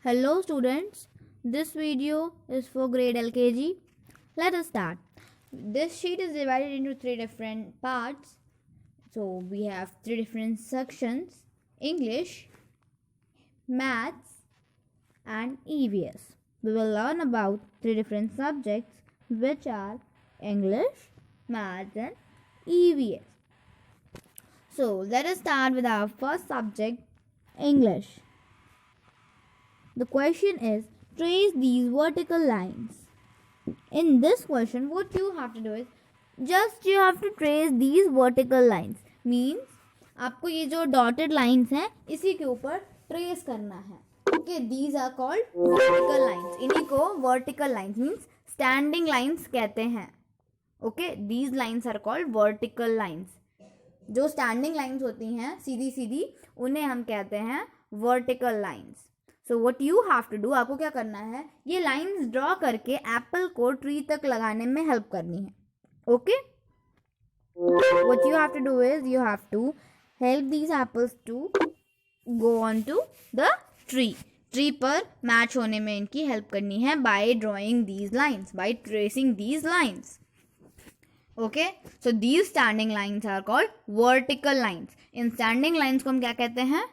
Hello students, this video is for grade LKG. Let us start. This sheet is divided into three different parts. So we have three different sections: English, Maths and EVS. We will learn about three different subjects which are English, Maths and EVS. So let us start with our first subject, English. The question is, trace these vertical lines. In this question, what you have to do is, just you have to trace these vertical lines. Means, आपको ये जो dotted lines हैं, इसी के ऊपर trace करना है. Okay, these are called vertical lines. इन्हीं को vertical lines means standing lines कहते हैं. Okay, these lines are called vertical lines. जो standing lines होती हैं सीधी सीधी, उन्हें हम कहते हैं vertical lines. So what you have to do, आपको क्या करना है, ये lines draw करके एप्पल को ट्री तक लगाने में हेल्प करनी है. Okay? What you have to do is, you have to help these apples to go on to the tree. Tree पर मैच होने में इनकी हेल्प करनी है by drawing these lines, by tracing these lines. Okay? So these standing lines are called vertical lines. In standing lines को हम क्या कहते हैं?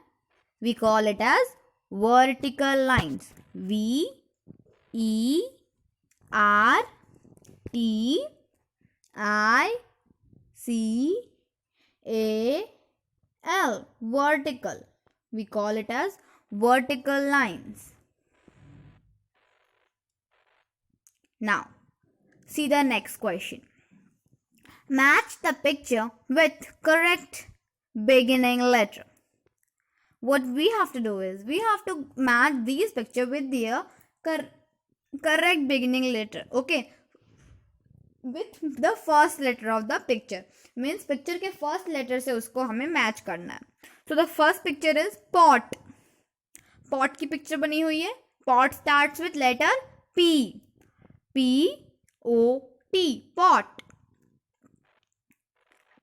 We call it as vertical lines. V E R T I C A L, vertical. We call it as vertical lines. Now, see the next question. Match the picture with correct beginning letter. What we have to do is, we have to match these picture with their correct beginning letter. Okay, with the first letter of the picture. Means picture के first letter से उसको हमें match करना है. So the first picture is pot. Pot की picture बनी हुई है. Pot starts with letter P. P O T, pot.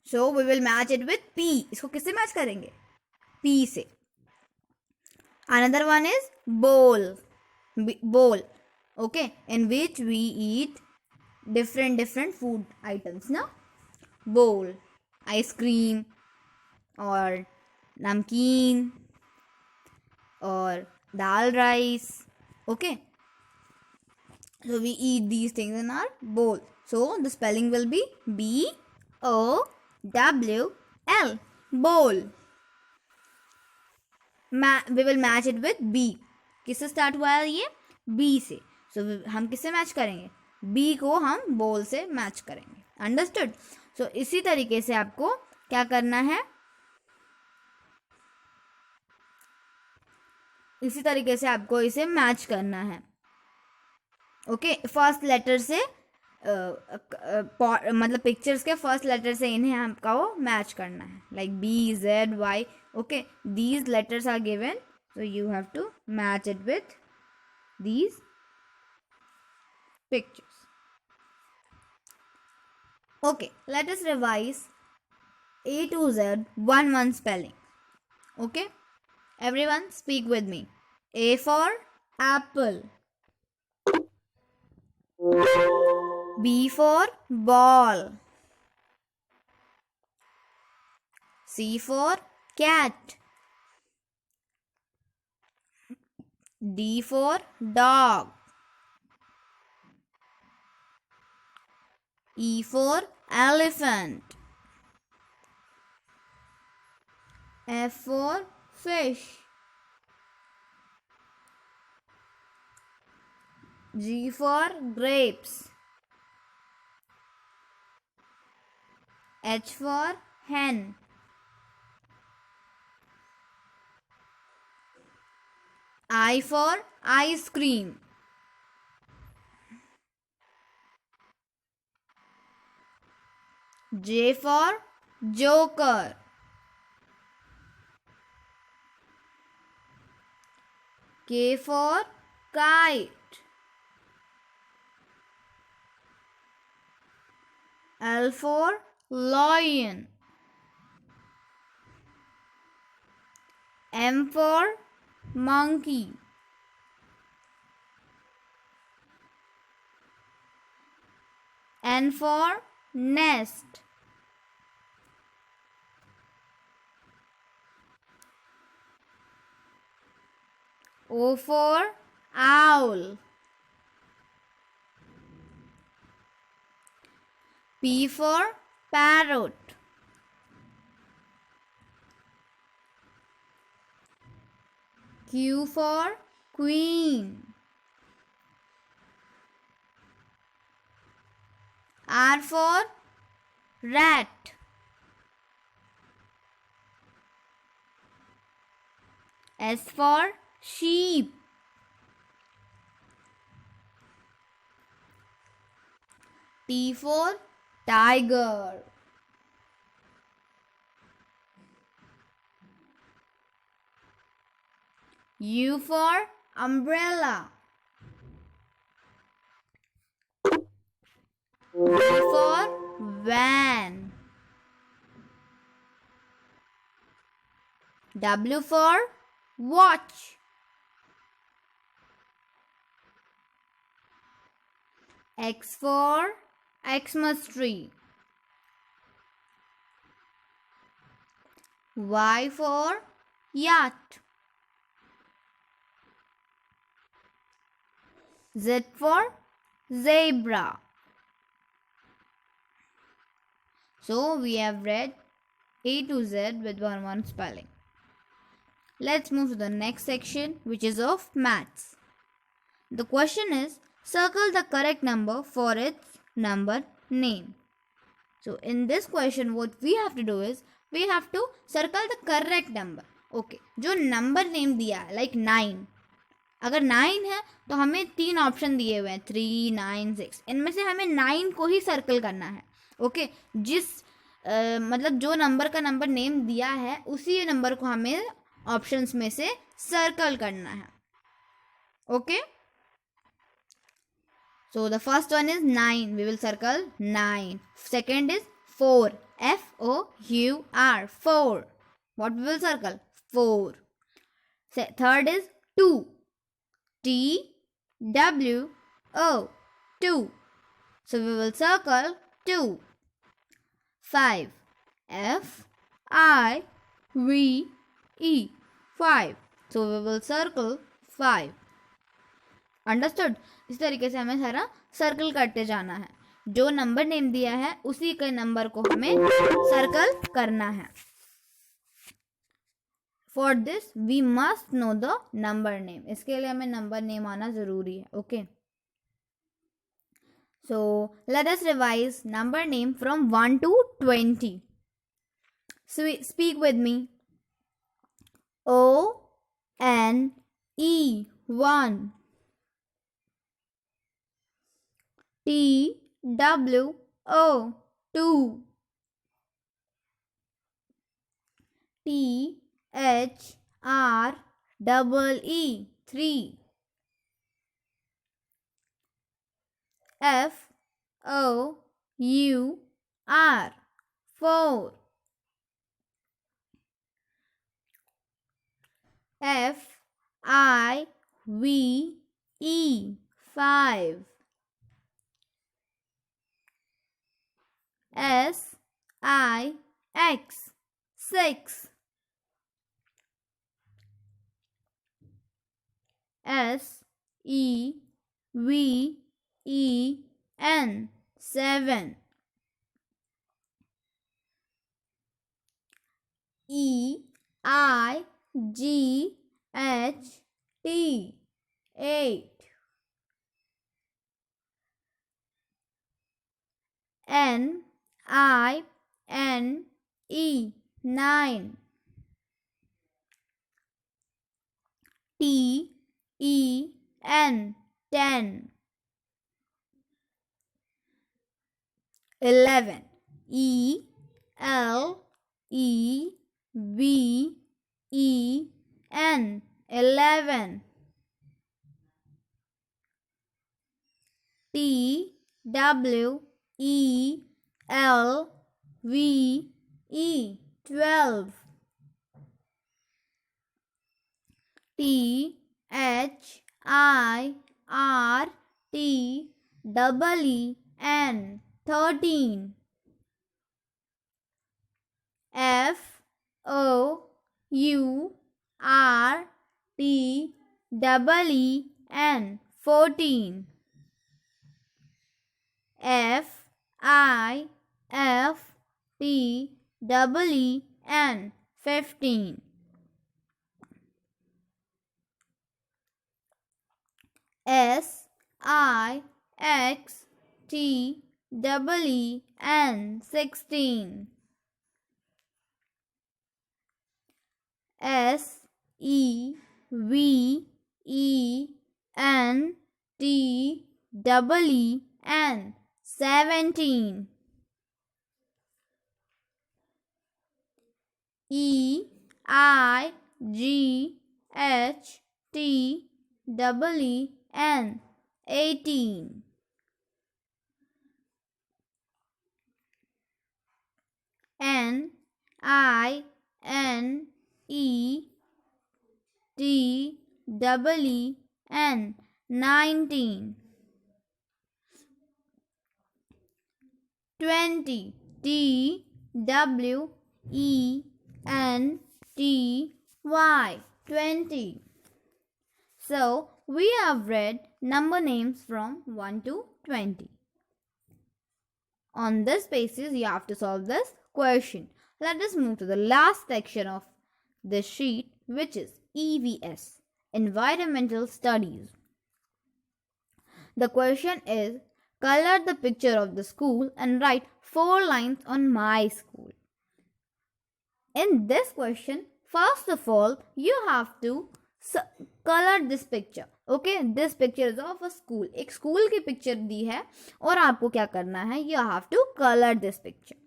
So we will match it with P. इसको किससे match करेंगे? P से. Another one is bowl. Bowl. Okay, in which we eat different food items. Na? Bowl, ice cream, or namkeen, or dal rice. Okay. So we eat these things in our bowl. So the spelling will be BOWL. Bowl. We will match it with B. किससे start हुआ है ये? B से. So हम किससे match करेंगे? B को हम bowl से मैच करेंगे. Understood? So इसी तरीके से आपको क्या करना है? इसी तरीके से आपको इसे मैच करना है. ओके, फर्स्ट लेटर से मतलब पिक्चर्स के फर्स्ट लेटर से इन्हें आपका वो मैच करना है. Like B, Z, Y. Okay, these letters are given, so you have to match it with these pictures. Okay, let us revise A to Z one spelling. Okay, everyone speak with me. A for apple. B for ball. C for cat. D for dog. E for elephant. F for fish. G for grapes. H for hen. I for ice cream. J for joker. K for kite. L for lion. M for monkey. N for nest. O for owl. P for parrot. Q for queen. R for rat. S for sheep. T for tiger. U for umbrella. V for van. W for watch. X for Xmas tree. Y for yacht. Z for zebra. So we have read A to Z with one spelling. Let's move to the next section, which is of maths. The question is, circle the correct number for its number name. So in this question, what we have to do is, we have to circle the correct number. Okay, जो number name दिया है, like 9. अगर 9 है तो हमें 3 option दिए हुए हैं, 3, 9, 6. इनमें से हमें 9 को ही सर्कल करना है. ओके, मतलब जो नंबर का नंबर नेम दिया है उसी नंबर को हमें ऑप्शंस में से सर्कल करना है. Okay, so the first one is 9. We will circle 9. Second is 4. F-O-U-R. 4. What we will circle? 4. Third is 2. T-W-O. 2. So we will circle 2. 5. F-I-V-E. 5. So we will circle 5. Understood. इस तरीके से हमें सारा circle करते जाना है. जो नंबर नेम दिया है उसी के नंबर को हमें सर्कल करना है. For this we must know the number name. इसके लिए हमें नंबर नेम आना जरूरी है. Okay, so let us revise number name from 1 to 20. Speak with me. O-N-E 1. T-W-O 2. T-H-R-E-E 3. F-O-U-R 4. F-I-V-E 5. S-I-X 6. S-E-V-E-N 7. E-I-G-H-T 8. N-I-N-E 9. T-E-N 10. 11. E-L-E-V-E-N 11. T-W-E-L-V-E 12. T-H-I-R-T-E-E-N 13. FOURTEEN 14. FIFTEEN 15. SIXTEEN 16. SEVENTEEN 17. EIGHTEEN 18. NINETEEN 19. 20. TWENTY 20. So we have read number names from 1 to 20. On this basis, you have to solve this question. Let us move to the last section of this sheet, which is EVS, Environmental Studies. The question is, color the picture of the school and write 4 lines on my school. In this question, first of all, you have to color this picture. Okay, this picture is of a school. एक school की picture दी है और आपको क्या करना है? You have to color this picture.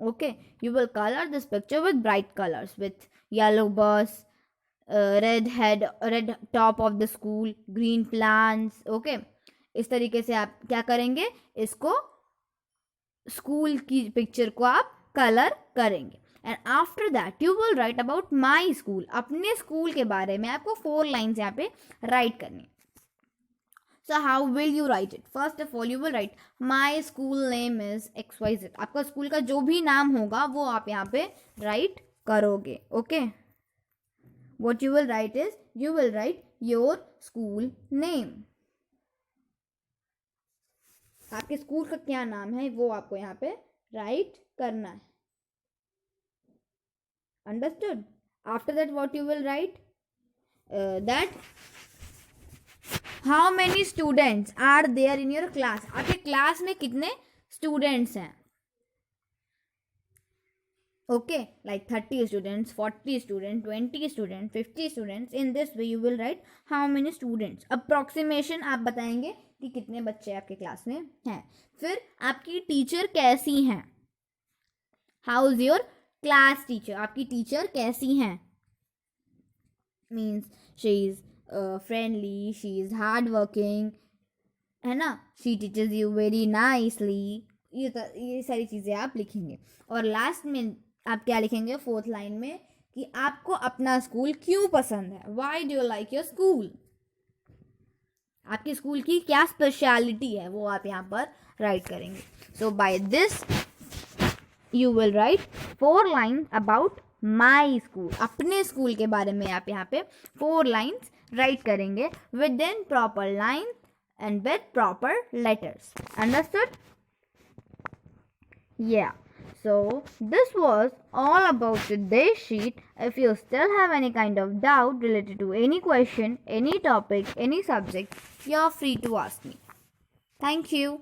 Okay, you will color this picture with bright colors, with yellow bus, red top of the school, green plants. Okay, इस तरीके से आप क्या करेंगे? इसको स्कूल की पिक्चर को आप कलर करेंगे. And after that you will write about my school. अपने स्कूल के बारे में आपको 4 lines यहाँ पे write करनी. So how will you write it? First of all you will write my school name is XYZ. आपका स्कूल का जो भी नाम होगा वो आप यहाँ पे write करोगे. Okay. What you will write is, you will write your school name. आपके स्कूल का क्या नाम है वो आपको यहाँ पे write करना है. Understood? After that what you will write? That how many students are there in your class? आपके क्लास में कितने students हैं? Okay, like 30 students, 40 students, 20 students, 50 students. In this way you will write how many students. Approximation आप बताएंगे कि कितने बच्चे आपके क्लास में हैं. फिर आपकी टीचर कैसी हैं? How is your class teacher? आपकी टीचर कैसी हैं? Means she is friendly, she is hardworking, है ना? She teaches you very nicely. ये सारी चीज़ें आप लिखेंगे. और लास्ट में आप क्या लिखेंगे 4th लाइन में कि आपको अपना स्कूल क्यों पसंद है. Why do you like your school? आपके स्कूल की क्या स्पेशलिटी है वो आप यहाँ पर राइट करेंगे. So by this you will write 4 lines about my school. अपने स्कूल के बारे में आप यहाँ पे 4 lines राइट करेंगे within proper line and with proper letters. Understood? Yeah. So this was all about today's sheet. If you still have any kind of doubt related to any question, any topic, any subject, you're free to ask me. Thank you.